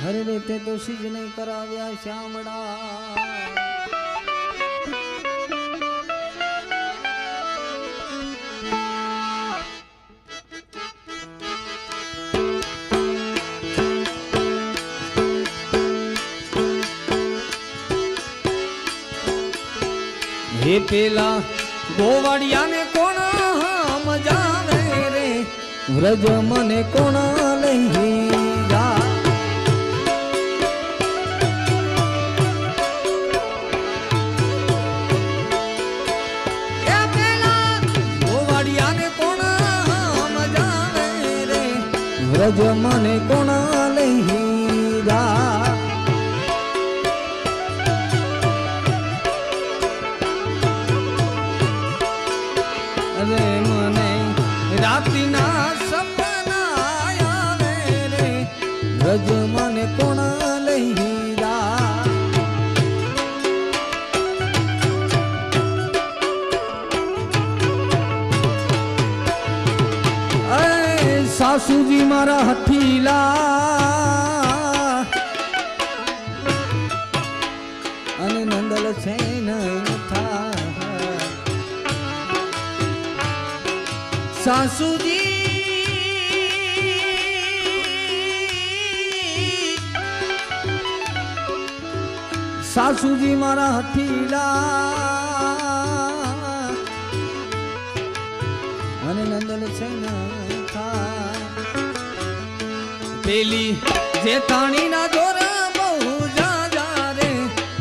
हरे रेते तो सिज नहीं कराव्या श्यामड़ा हे पेला गोवाड़िया ने कोण मजावे रे व्रज मने कोण लई जा हे पेला गोवाड़िया ने कोण मजावे रे व्रज मने कोण लई जा रे मने राती ना सपना आवे रे व्रज मने कोण लई जा सासूजी मारा हठीला अने नंदल छे नहीं था सासूजी सासूजी मारा हठीला अने नंदल छे न था पेली जेठाणी ना जोर बहु जा जा रे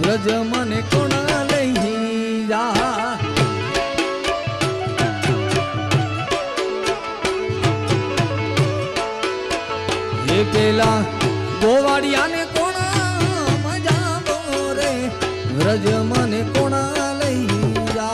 व्रज मने कोण लई जा पेला गोवाड़िया ने कोण मजावो रे व्रज मने कोण लई जा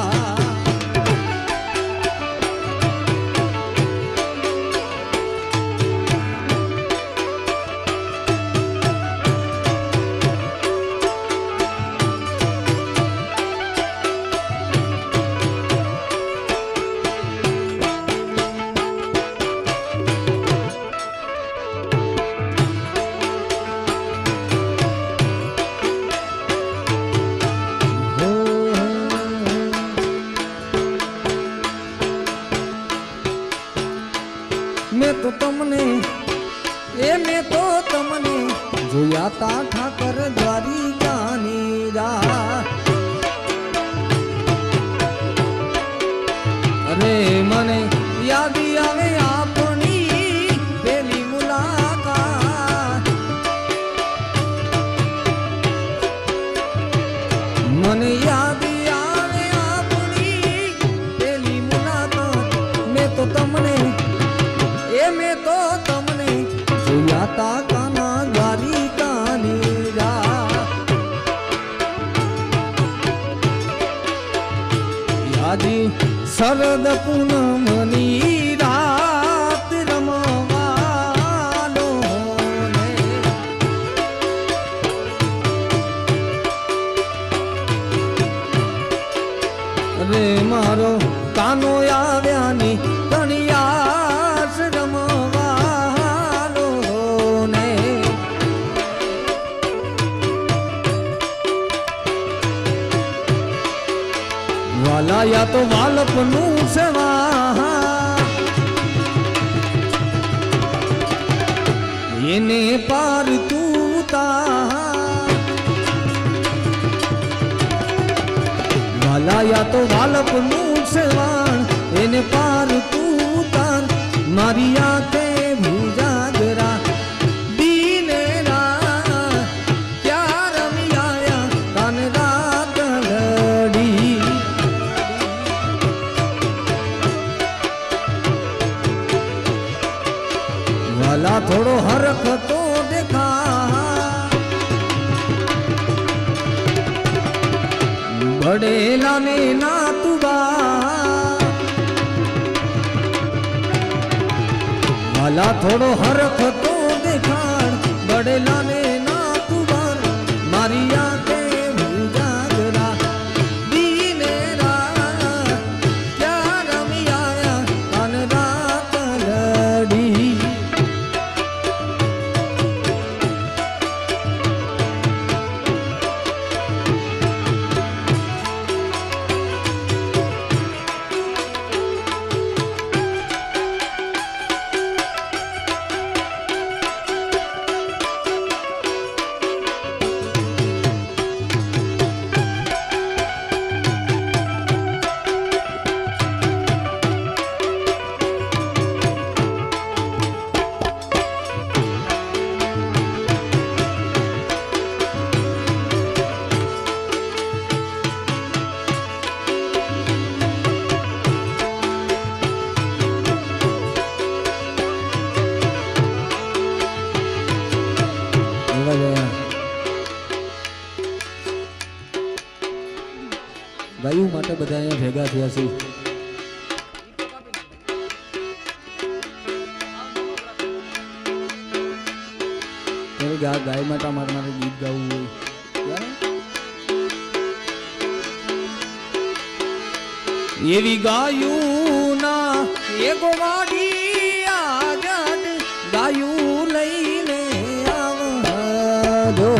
मैं तो तमने जोया ता ठाकर द्वारिका नीरा अरे मने याद आवे आपनी पहली मुलाकात मने याद आवे आपनी पहली मुलाकात मैं तो तमने जोया ता काना द्वारिका नीरा यादी शरद पूनमनी रात रमवालो ने रे मारो कानो आव्यानी तणियास रमवालो ने वाला या तो वालपनु सेवा येने पार तूता वाला या तो वालपनु सेवा येने पार तूता मारी आंखे भूजागरा दीनेरा क्या रमी आया कान रात लड़ी वाला थोड़ो हरख तो देखा बड़ेला ने ना तुबा वाला थोड़ो हरख तो देखा बड़ेला ने ना तुबा मारी आंखे भूजागरा दीनेरा क्या रमी आया कान रात लड़ी ગાયું માટે બધા અહીંયા ભેગા થયા છે. ગાય માટે મારે ગીત ગાવું હોય એવી ગાયું ના એગો વાડી આગળ ગાયું લઈને આવજો.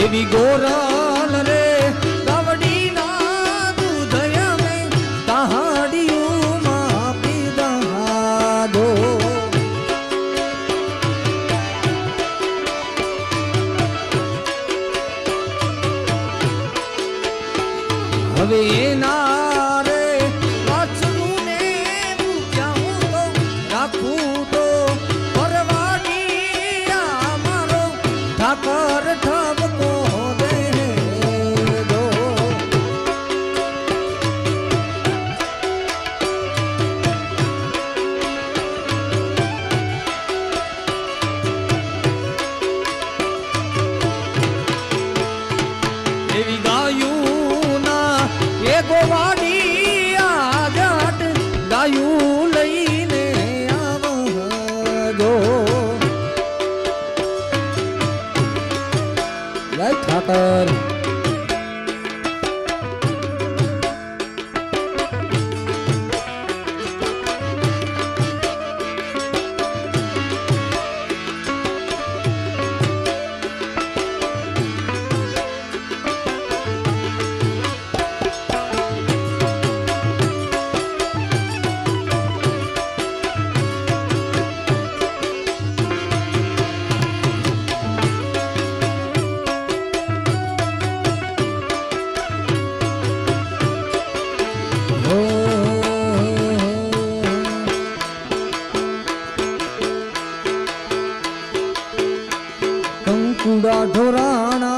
એવી ગોરલ રે ગાવડી ના દૂધ અમે તાહાડિયું માં પીધા દો. હવે એના રે વાછરું ને મૂક્યા હું તો રાખું તો પરવાડી અમારો ઠાકર ઠબકો દે દો. એવી ગાયું ગોવાડી આગટ ગાયું લઈને આવજો. જય ઠાકર. કંકુડા ઢોરાણા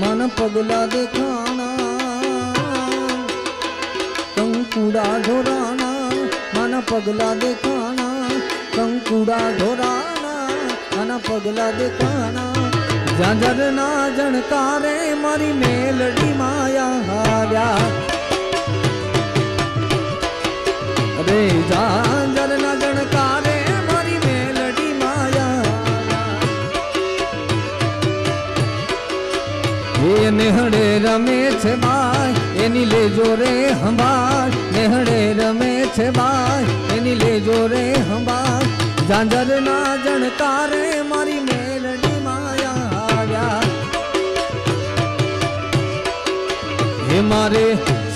મન પગલા દેખાણા. કંકુડા ઢોરાણા મન પગલા દેખાણા. કંકુડા ઢોરાણા મન પગલા દેખાણા. જાજર ના જણકારે મારી મેલડી માયા હાર્યા. અરે જાજર ના જણકારે મારી મેલડી માયા. એ નેહડે રમે છે બાય એની લેજો રે હંભાળ. નેહડે રમે છે બાય એની લેજો રે હંભાળ. જાજર ના જણકારે મારી મેલડી માયા આવ્યા. હે મારે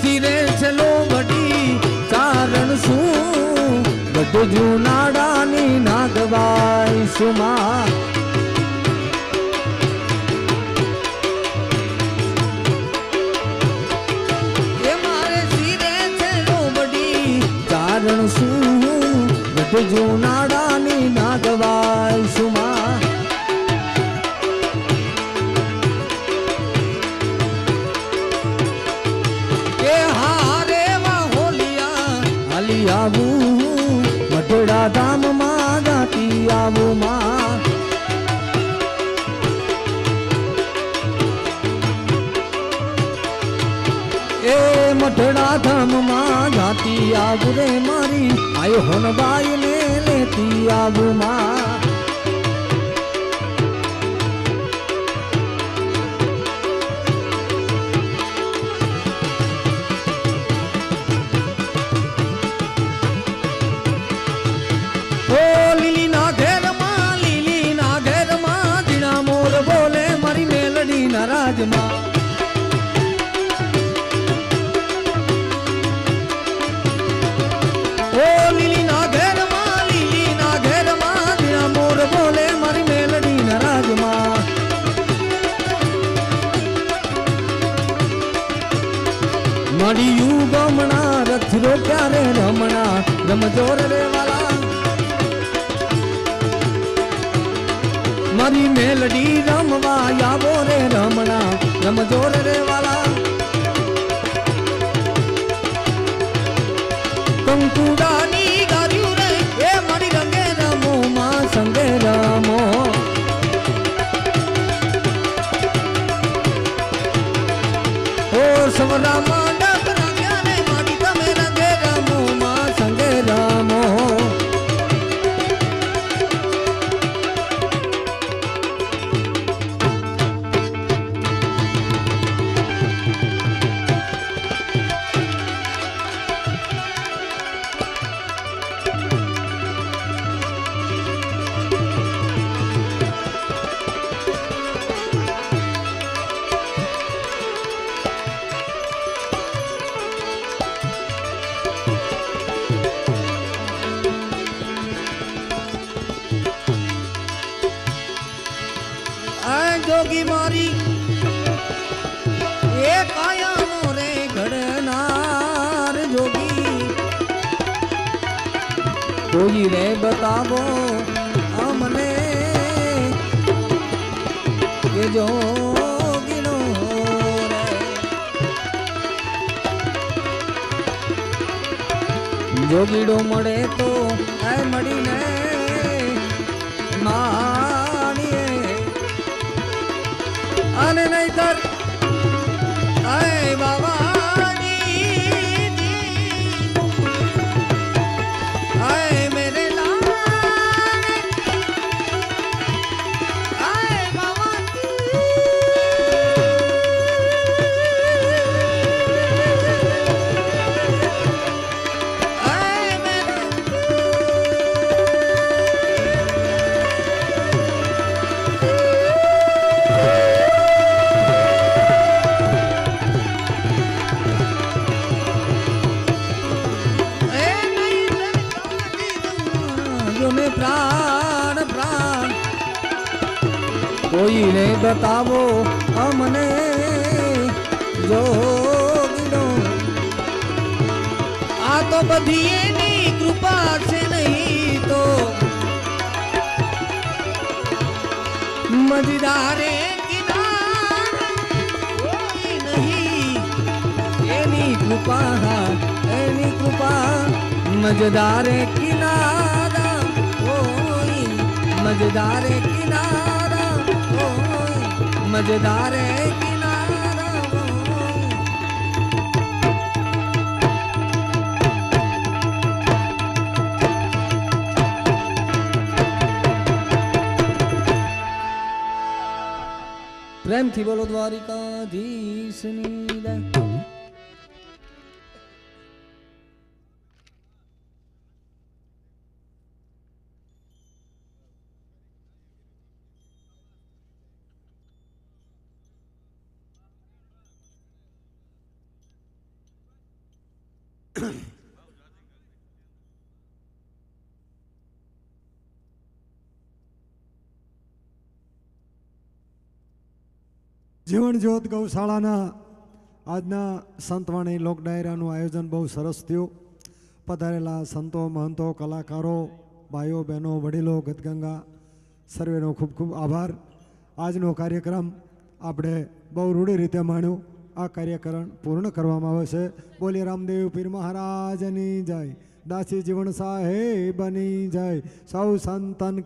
સિરે છે લોબડી કારણ શું બધું જૂનાડાની નાગવાય સુમા. એ મારે સિરે છે લોબડી કારણ શું બધું જૂનાડાની નાગવાય સુમા. આવું મઢડા ધામમાં જાતી આવું માં. એ મઢડા ધામમાં જાતી આવું રે મારી આયો હોનબાઈ ને લેતી આવું માં. રાજમાં ઓ લીલી ના ઘેરમાં દિયા મોર બોલે મારી મેલડી ના રાજમાં. મારી યુગમણા રથ રો ક્યારે રમણા રમજોર રે વાલા. મારી મેલડી રમવા આવો રે રમણા રમજોર રે વાલા. કંકુડાની ગાર્યું રે એ મારી રંગે રમો માં સંગે રમો ઓ સવરા માંડક રાખ્યા ને મારી તમે રંગે રમો માં સંગે રમો जोगी मारी ए काया रे घड़नार जोगी कोई रे बतावो हमने ये जोगिनो रे जोगीडो मळे तो ऐ मळीने माणीए आने नहीं कर आए बाबाजी आए मेरे लाल आए बाबाजी आए मेरे में प्राण प्राण कोई ने बतावो हमने जोगिनो आ तो बधी एनी कृपा से नहीं तो मजेदारे किनारा कोई नहीं एनी कृपा मजेदारे किनारा मजेदार किनारा मजेदार किनारा प्रेम थी बोलो द्वारिकाधीश नीला जीवन ज्योत गौशाळाना आजना संतवाणी लोक डायराનું आयोजन बहु सरस थयो पधारेला संतो महंतो कलाकारो भाईओ बहनों वडीलो गतगंगा सर्वेनो खूब खूब आभार। આજનો કાર્યક્રમ આપણે બહુ રૂઢી રીતે માણ્યો। આ કાર્યક્રમ પૂર્ણ કરવામાં આવે છે। બોલી રામદેવ પીર મહારાજની જય, દાસી જીવન સાહેબની જય, સૌ સંતન